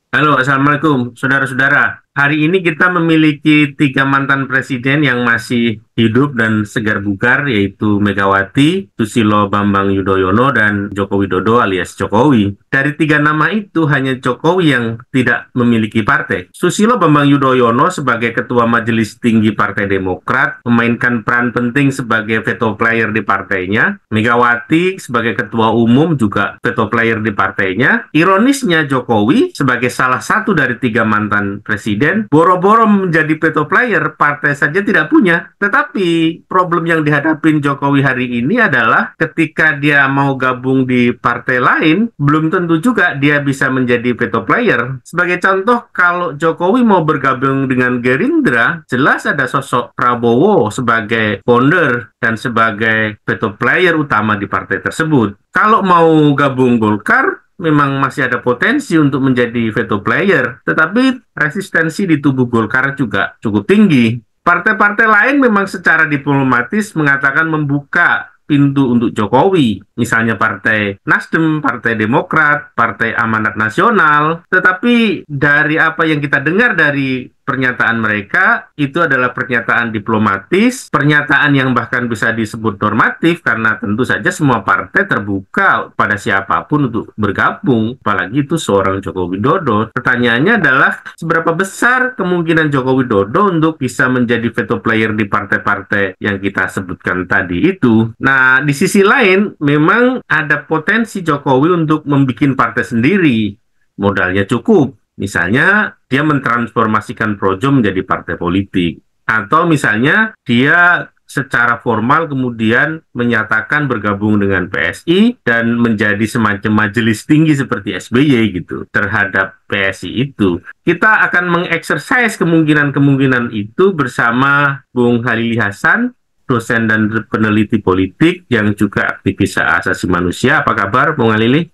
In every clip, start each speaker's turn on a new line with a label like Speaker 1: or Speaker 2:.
Speaker 1: Halo, Assalamualaikum, saudara-saudara. Hari ini kita memiliki tiga mantan presiden yang masih hidup dan segar bugar, yaitu Megawati, Susilo Bambang Yudhoyono, dan Joko Widodo alias Jokowi. Dari tiga nama itu, hanya Jokowi yang tidak memiliki partai. Susilo Bambang Yudhoyono sebagai Ketua Majelis Tinggi Partai Demokrat memainkan peran penting sebagai veto player di partainya. Megawati sebagai Ketua Umum juga veto player di partainya. Ironisnya Jokowi sebagai salah satu dari tiga mantan presiden, boro-boro menjadi veto player, partai saja tidak punya. Tetapi problem yang dihadapin Jokowi hari ini adalah ketika dia mau gabung di partai lain, belum tentu juga dia bisa menjadi veto player. Sebagai contoh, kalau Jokowi mau bergabung dengan Gerindra, jelas ada sosok Prabowo sebagai founder dan sebagai veto player utama di partai tersebut. Kalau mau gabung Golkar, memang masih ada potensi untuk menjadi veto player, tetapi resistensi di tubuh Golkar juga cukup tinggi. Partai-partai lain memang secara diplomatis mengatakan membuka pintu untuk Jokowi, misalnya Partai Nasdem, Partai Demokrat, Partai Amanat Nasional, tetapi dari apa yang kita dengar dari pernyataan mereka itu adalah pernyataan diplomatis, pernyataan yang bahkan bisa disebut normatif karena tentu saja semua partai terbuka pada siapapun untuk bergabung, apalagi itu seorang Joko Widodo. Pertanyaannya adalah seberapa besar kemungkinan Joko Widodo untuk bisa menjadi veto player di partai-partai yang kita sebutkan tadi itu. Nah, di sisi lain memang ada potensi Jokowi untuk membuat partai sendiri. Modalnya cukup. Misalnya, dia mentransformasikan Projo menjadi partai politik. Atau misalnya, dia secara formal kemudian menyatakan bergabung dengan PSI dan menjadi semacam majelis tinggi seperti SBY gitu terhadap PSI itu. Kita akan mengeksersis kemungkinan-kemungkinan itu bersama Bung Halili Hasan, dosen dan peneliti politik yang juga aktivis hak asasi manusia. Apa kabar, Bung Halili?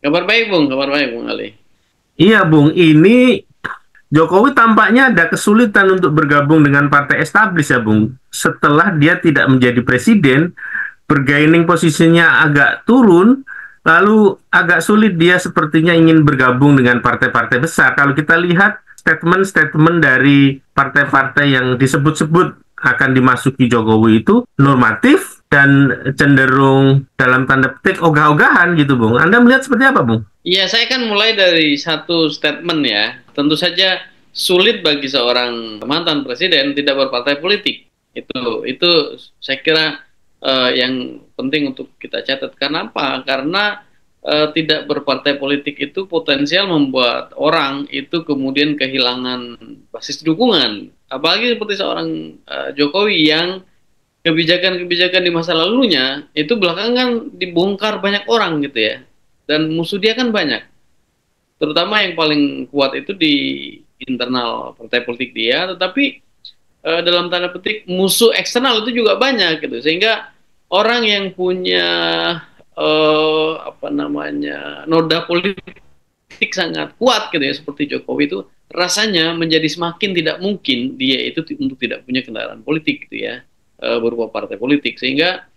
Speaker 2: Kabar baik Bung Ali.
Speaker 1: Iya, Bung. Ini Jokowi tampaknya ada kesulitan untuk bergabung dengan partai establis ya, Bung. Setelah dia tidak menjadi presiden, bergaining posisinya agak turun, lalu agak sulit dia sepertinya ingin bergabung dengan partai-partai besar. Kalau kita lihat statement-statement dari partai-partai yang disebut-sebut akan dimasuki Jokowi itu normatif dan cenderung dalam tanda petik ogah-ogahan gitu, Bung. Anda melihat seperti apa, Bung?
Speaker 2: Iya, saya kan mulai dari satu statement ya. Tentu saja sulit bagi seorang mantan presiden tidak berpartai politik. Itu saya kira yang penting untuk kita catat. Kenapa? Karena tidak berpartai politik itu potensial membuat orang itu kemudian kehilangan basis dukungan. Apalagi seperti seorang Jokowi yang kebijakan-kebijakan di masa lalunya itu belakangan dibongkar banyak orang gitu ya, dan musuh dia kan banyak, terutama yang paling kuat itu di internal partai politik dia, tetapi dalam tanda petik musuh eksternal itu juga banyak gitu, sehingga orang yang punya apa namanya noda politik sangat kuat gitu ya seperti Jokowi itu rasanya menjadi semakin tidak mungkin dia itu untuk tidak punya kendaraan politik gitu ya, berupa partai politik, sehingga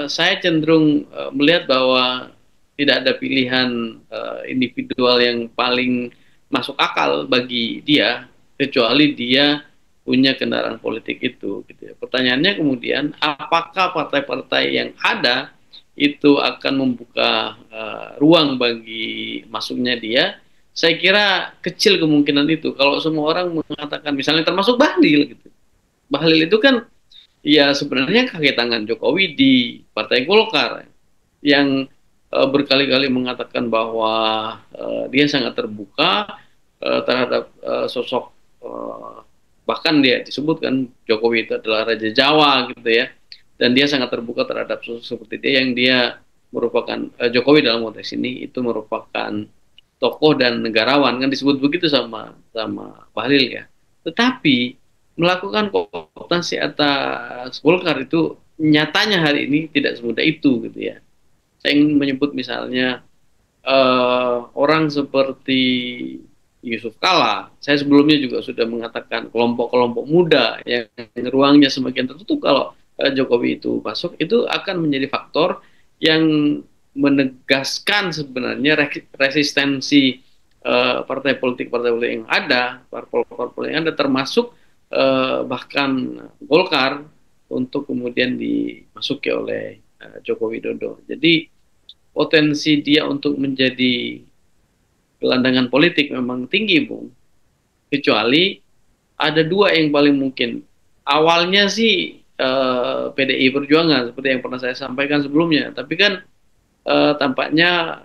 Speaker 2: saya cenderung melihat bahwa tidak ada pilihan individual yang paling masuk akal bagi dia kecuali dia punya kendaraan politik itu gitu ya. Pertanyaannya kemudian apakah partai-partai yang ada itu akan membuka ruang bagi masuknya dia? Saya kira kecil kemungkinan itu. Kalau semua orang mengatakan, misalnya termasuk Bahlil gitu. Bahlil itu kan ya sebenarnya kaki tangan Jokowi di Partai Golkar yang berkali-kali mengatakan bahwa dia sangat terbuka terhadap sosok, bahkan dia disebutkan Jokowi itu adalah Raja Jawa gitu ya, dan dia sangat terbuka terhadap sosok seperti dia yang dia merupakan Jokowi dalam konteks ini itu merupakan tokoh dan negarawan, kan disebut begitu sama Bahlil ya. Tetapi melakukan kooptasi atas Golkar itu nyatanya hari ini tidak semudah itu gitu ya. Saya ingin menyebut misalnya orang seperti Yusuf Kala. Saya sebelumnya juga sudah mengatakan kelompok-kelompok muda yang ruangnya semakin tertutup kalau Jokowi itu masuk, itu akan menjadi faktor yang menegaskan sebenarnya resistensi partai politik yang ada, parpol yang ada, termasuk bahkan Golkar untuk kemudian dimasuki oleh Joko Widodo. Jadi potensi dia untuk menjadi gelandangan politik memang tinggi, Bung. Kecuali ada dua yang paling mungkin. Awalnya sih PDI Perjuangan seperti yang pernah saya sampaikan sebelumnya, tapi kan tampaknya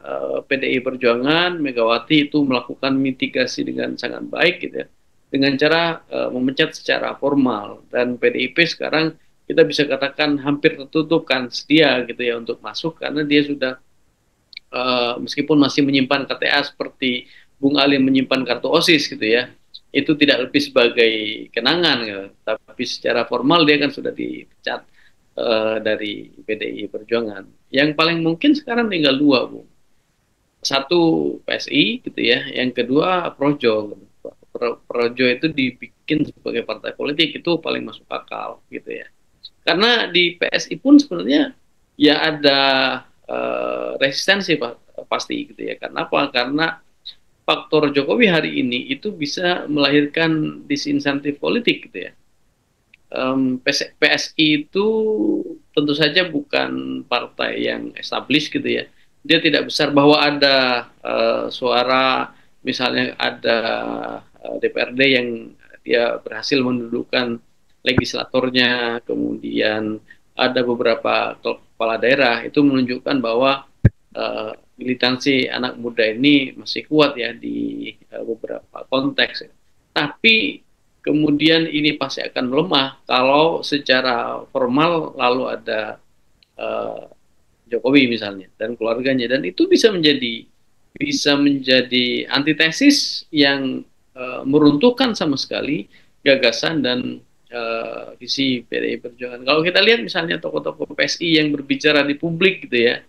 Speaker 2: PDI Perjuangan, Megawati itu melakukan mitigasi dengan sangat baik gitu ya, dengan cara memecat secara formal, dan PDIP sekarang kita bisa katakan hampir tertutup kan sedia gitu ya untuk masuk, karena dia sudah meskipun masih menyimpan KTA seperti Bung Ali menyimpan kartu OSIS gitu ya, itu tidak lebih sebagai kenangan gitu, tapi secara formal dia kan sudah dipecat dari PDI Perjuangan. Yang paling mungkin sekarang tinggal dua, Bu. Satu PSI gitu ya, yang kedua Projo. Projo itu dibikin sebagai partai politik, itu paling masuk akal gitu ya. Karena di PSI pun sebenarnya ya ada resistensi pasti gitu ya. Karena apa? Karena faktor Jokowi hari ini itu bisa melahirkan disinsentif politik gitu ya. PSI itu tentu saja bukan partai yang established gitu ya. Dia tidak besar, bahwa ada suara, misalnya ada DPRD yang dia berhasil mendudukkan legislatornya, kemudian ada beberapa kepala daerah, itu menunjukkan bahwa militansi anak muda ini masih kuat ya di beberapa konteks. Tapi kemudian ini pasti akan melemah kalau secara formal lalu ada Jokowi misalnya dan keluarganya, dan itu bisa menjadi antitesis yang meruntuhkan sama sekali gagasan dan visi PDI Perjuangan. Kalau kita lihat misalnya tokoh-tokoh PSI yang berbicara di publik gitu ya,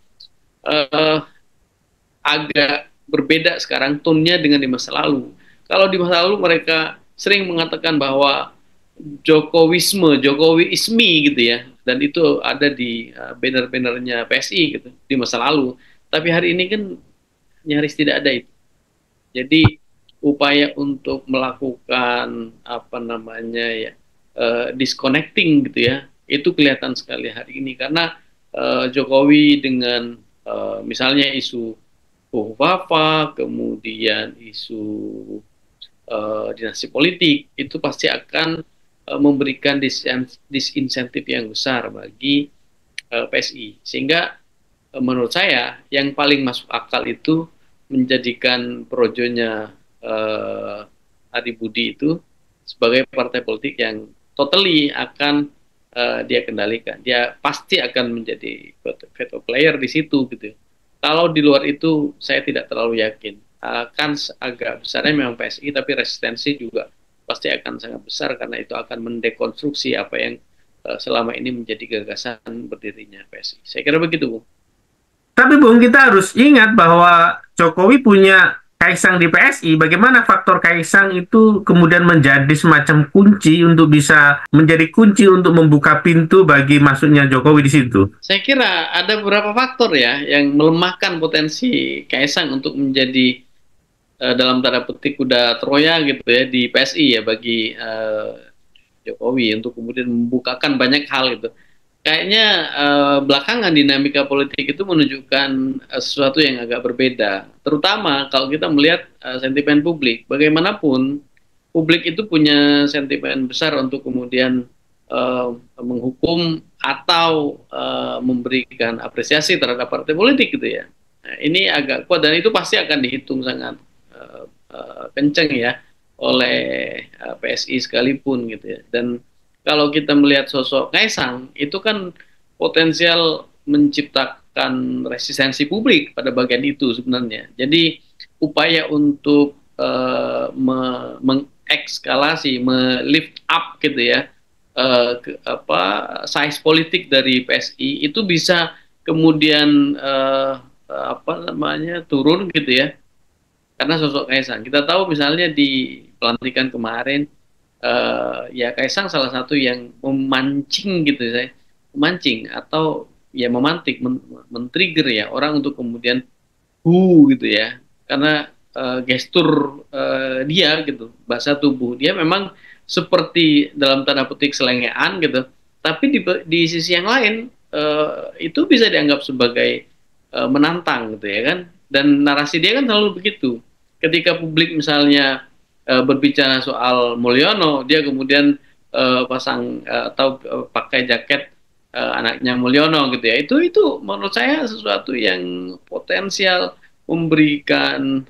Speaker 2: agak berbeda sekarang tone-nya dengan di masa lalu. Kalau di masa lalu mereka sering mengatakan bahwa Jokowisme, Jokowiismi gitu ya, dan itu ada di banner-bannernya PSI gitu di masa lalu. Tapi hari ini kan nyaris tidak ada itu. Jadi upaya untuk melakukan apa namanya ya disconnecting gitu ya, itu kelihatan sekali hari ini, karena Jokowi dengan misalnya isu Wafa, kemudian isu dinasti politik, itu pasti akan memberikan disinsentif yang besar bagi PSI. Sehingga menurut saya yang paling masuk akal itu menjadikan projonya Adi Budi itu sebagai partai politik yang totally akan dia kendalikan. Dia pasti akan menjadi veto player di situ gitu. Kalau di luar itu saya tidak terlalu yakin. Kan agak besarnya memang PSI, tapi resistensi juga pasti akan sangat besar, karena itu akan mendekonstruksi apa yang selama ini menjadi gagasan berdirinya PSI. Saya kira begitu, Bung.
Speaker 1: Tapi Bung, kita harus ingat bahwa Jokowi punya Kaisang di PSI. Bagaimana faktor Kaisang itu kemudian menjadi semacam kunci untuk bisa menjadi kunci untuk membuka pintu bagi masuknya Jokowi di situ?
Speaker 2: Saya kira ada beberapa faktor ya yang melemahkan potensi Kaisang untuk menjadi dalam tanda petik kuda Troya gitu ya di PSI ya bagi Jokowi, untuk kemudian membukakan banyak hal gitu. Kayaknya belakangan dinamika politik itu menunjukkan sesuatu yang agak berbeda. Terutama kalau kita melihat sentimen publik. Bagaimanapun publik itu punya sentimen besar untuk kemudian menghukum atau memberikan apresiasi terhadap partai politik gitu ya. Nah, ini agak kuat, dan itu pasti akan dihitung sangat kenceng ya oleh PSI sekalipun gitu ya. Dan kalau kita melihat sosok Kaisang, itu kan potensial menciptakan resistensi publik pada bagian itu sebenarnya. Jadi upaya untuk mengekskalasi, melift up gitu ya, size politik dari PSI itu bisa kemudian turun gitu ya, karena sosok Kaisang. Kita tahu misalnya di pelantikan kemarin, ya Kaisang salah satu yang memancing gitu ya, memancing atau ya memantik, men-trigger ya orang untuk kemudian gitu ya, karena gestur dia gitu, bahasa tubuh dia memang seperti dalam tanda petik selengean gitu, tapi di sisi yang lain itu bisa dianggap sebagai menantang gitu ya kan, dan narasi dia kan selalu begitu. Ketika publik misalnya berbicara soal Mulyono, dia kemudian pasang atau pakai jaket anaknya Mulyono gitu ya, itu menurut saya sesuatu yang potensial memberikan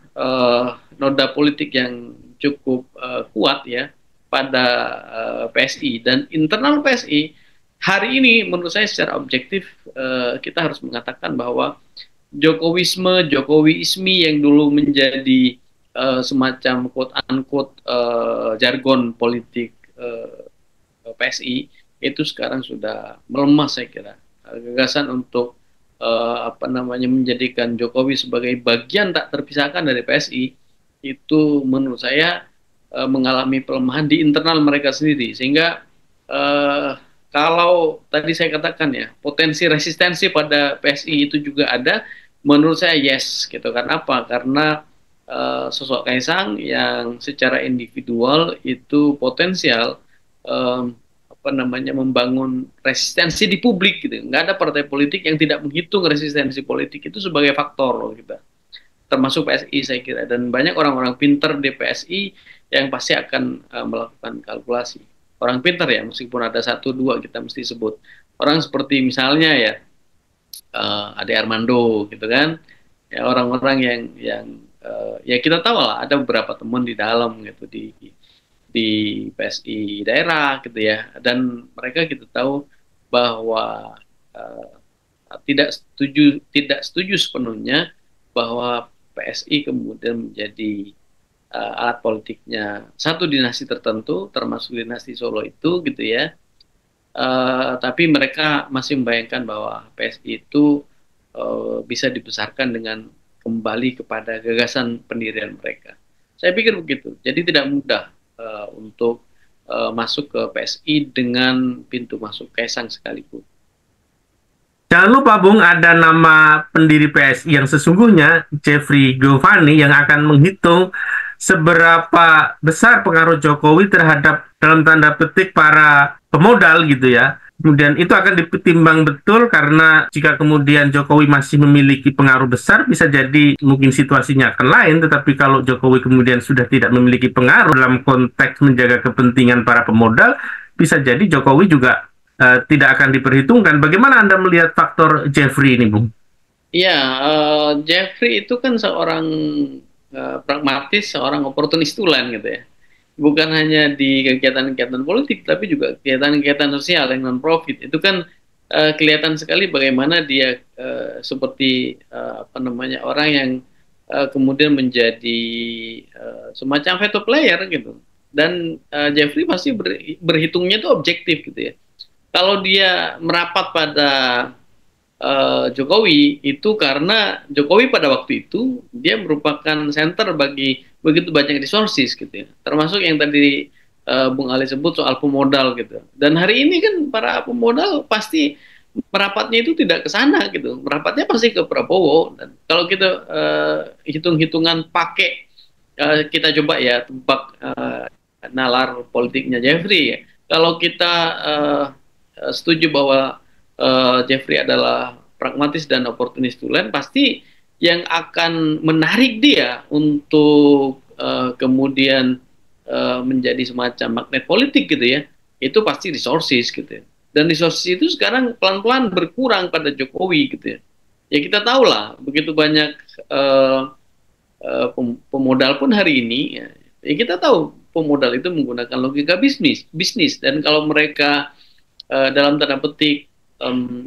Speaker 2: noda politik yang cukup kuat ya pada PSI, dan internal PSI hari ini menurut saya secara objektif kita harus mengatakan bahwa Jokowisme, Jokowiisme yang dulu menjadi semacam quote unquote jargon politik PSI itu sekarang sudah melemah saya kira. Gagasan untuk apa namanya menjadikan Jokowi sebagai bagian tak terpisahkan dari PSI itu menurut saya mengalami pelemahan di internal mereka sendiri, sehingga kalau tadi saya katakan ya potensi resistensi pada PSI itu juga ada, menurut saya yes gitu kan. Apa? Karena sosok Kaisang yang secara individual itu potensial apa namanya membangun resistensi di publik gitu. Nggak ada partai politik yang tidak menghitung resistensi politik itu sebagai faktor loh kita, termasuk PSI saya kira, dan banyak orang-orang pinter di PSI yang pasti akan melakukan kalkulasi. Orang pinter ya, meskipun ada satu dua kita mesti sebut orang seperti misalnya ya Ade Armando gitu kan, ya orang-orang yang ya kita tahu lah ada beberapa teman di dalam gitu di PSI daerah gitu ya, dan mereka kita tahu bahwa tidak setuju sepenuhnya bahwa PSI kemudian menjadi alat politiknya satu dinasti tertentu, termasuk dinasti Solo itu gitu ya. Tapi mereka masih membayangkan bahwa PSI itu bisa dibesarkan dengan kembali kepada gagasan pendirian mereka. Saya pikir begitu. Jadi tidak mudah untuk masuk ke PSI dengan pintu masuk Kaisang sekalipun.
Speaker 1: Jangan lupa Bung, ada nama pendiri PSI yang sesungguhnya, Jeffrey Giovanni, yang akan menghitung seberapa besar pengaruh Jokowi terhadap dalam tanda petik para pemodal gitu ya. Kemudian itu akan ditimbang betul, karena jika kemudian Jokowi masih memiliki pengaruh besar, bisa jadi mungkin situasinya akan lain. Tetapi kalau Jokowi kemudian sudah tidak memiliki pengaruh dalam konteks menjaga kepentingan para pemodal, bisa jadi Jokowi juga tidak akan diperhitungkan. Bagaimana Anda melihat faktor Jeffrey ini, Bung?
Speaker 2: Iya, Jeffrey itu kan seorang pragmatis, seorang oportunis tulen gitu ya. Bukan hanya di kegiatan-kegiatan politik, tapi juga kegiatan-kegiatan sosial yang non-profit. Itu kan kelihatan sekali bagaimana dia seperti apa namanya orang yang kemudian menjadi semacam veto player gitu. Dan Jeffrey pasti berhitungnya itu objektif gitu ya. Kalau dia merapat pada Jokowi itu karena Jokowi pada waktu itu dia merupakan center bagi begitu banyak resources gitu ya, termasuk yang tadi Bung Ali sebut soal pemodal gitu. Dan hari ini kan para pemodal pasti merapatnya itu tidak ke sana gitu, merapatnya pasti ke Prabowo. Dan kalau kita hitung-hitungan pakai kita coba ya tebak nalar politiknya Jeffrey ya. Kalau kita setuju bahwa Jeffrey adalah pragmatis dan oportunis tulen, pasti yang akan menarik dia untuk kemudian menjadi semacam magnet politik gitu ya, itu pasti resources gitu ya. Dan resources itu sekarang pelan-pelan berkurang pada Jokowi gitu ya. Ya kita tahu lah, begitu banyak pemodal pun hari ini ya kita tahu pemodal itu menggunakan logika bisnis, dan kalau mereka dalam tanda petik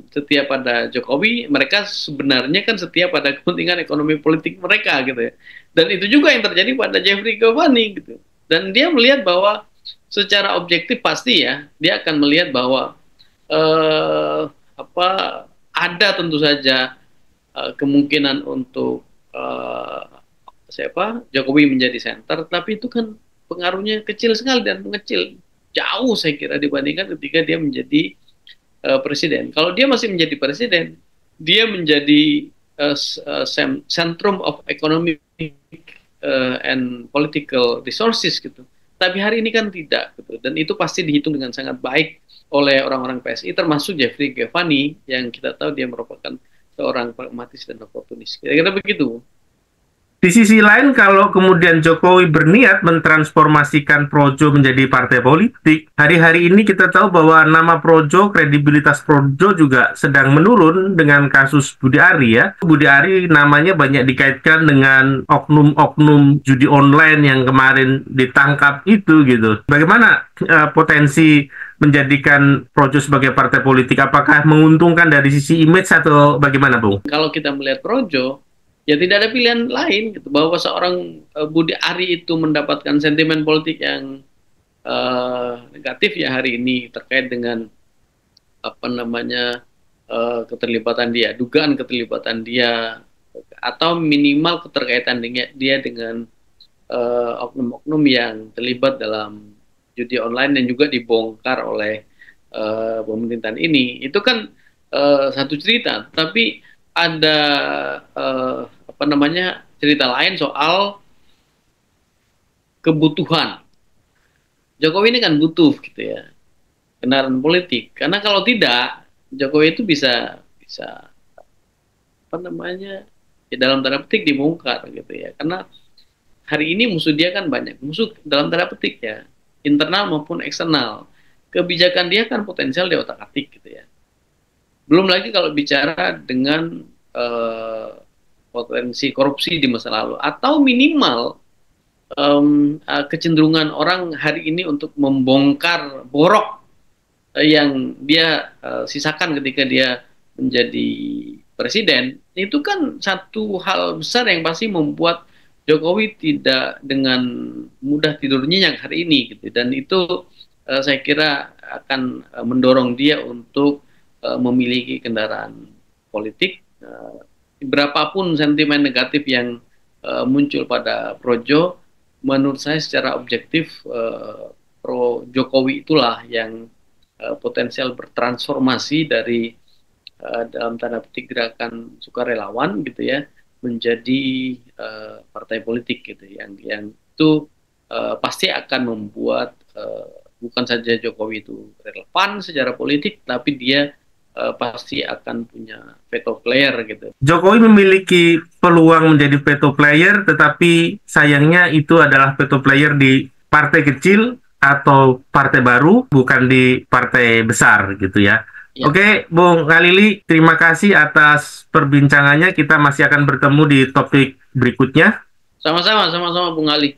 Speaker 2: setia pada Jokowi, mereka sebenarnya kan setia pada kepentingan ekonomi politik mereka gitu ya. Dan itu juga yang terjadi pada Jeffrey Giovanni gitu. Dan dia melihat bahwa secara objektif pasti ya, dia akan melihat bahwa apa ada tentu saja kemungkinan untuk Jokowi menjadi center, tapi itu kan pengaruhnya kecil sekali dan mengecil jauh saya kira dibandingkan ketika dia menjadi presiden. Kalau dia masih menjadi presiden, dia menjadi centrum of economic and political resources gitu. Tapi hari ini kan tidak gitu. Dan itu pasti dihitung dengan sangat baik oleh orang-orang PSI, termasuk Jeffrey Gevani yang kita tahu dia merupakan seorang pragmatis dan oportunis. Kira-kira begitu.
Speaker 1: Di sisi lain, kalau kemudian Jokowi berniat mentransformasikan Projo menjadi partai politik, hari-hari ini kita tahu bahwa nama Projo, kredibilitas Projo juga sedang menurun dengan kasus Budi Ari ya. Budi Ari namanya banyak dikaitkan dengan oknum-oknum judi online yang kemarin ditangkap itu gitu. Bagaimana potensi menjadikan Projo sebagai partai politik? Apakah menguntungkan dari sisi image atau bagaimana, Bung?
Speaker 2: Kalau kita melihat Projo, ya tidak ada pilihan lain gitu, bahwa seorang Budi Ari itu mendapatkan sentimen politik yang negatif ya hari ini terkait dengan apa namanya keterlibatan dia, dugaan keterlibatan dia, atau minimal keterkaitan dia dengan oknum-oknum yang terlibat dalam judi online yang juga dibongkar oleh pemerintahan ini. Itu kan satu cerita, tapi ada apa namanya cerita lain soal kebutuhan. Jokowi ini kan butuh gitu ya kendaraan politik, karena kalau tidak Jokowi itu bisa apa namanya ya dalam tanda petik dibongkar gitu ya, karena hari ini musuh dia kan banyak, musuh dalam tanda petik ya, internal maupun eksternal. Kebijakan dia kan potensial di otak-atik gitu ya. Belum lagi kalau bicara dengan potensi korupsi di masa lalu, atau minimal kecenderungan orang hari ini untuk membongkar borok yang dia sisakan ketika dia menjadi presiden. Itu kan satu hal besar yang pasti membuat Jokowi tidak dengan mudah tidur nyenyak hari ini gitu. Dan itu saya kira akan mendorong dia untuk memiliki kendaraan politik. Berapapun sentimen negatif yang muncul pada Projo, menurut saya secara objektif pro Jokowi itulah yang potensial bertransformasi dari dalam tanda petik gerakan sukarelawan gitu ya menjadi partai politik gitu, yang itu pasti akan membuat bukan saja Jokowi itu relevan secara politik, tapi dia pasti akan punya veto player gitu.
Speaker 1: Jokowi memiliki peluang menjadi veto player, tetapi sayangnya itu adalah veto player di partai kecil atau partai baru, bukan di partai besar gitu ya. Ya. Oke, Bung Khalili, terima kasih atas perbincangannya. Kita masih akan bertemu di topik berikutnya.
Speaker 2: Sama-sama Bung Ali.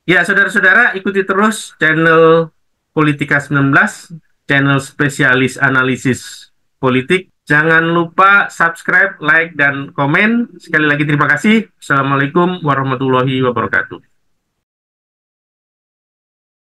Speaker 1: Ya, saudara-saudara, ikuti terus channel Politika 19, channel spesialis analisis politik. Jangan lupa subscribe, like, dan komen. Sekali lagi terima kasih. Assalamualaikum warahmatullahi wabarakatuh.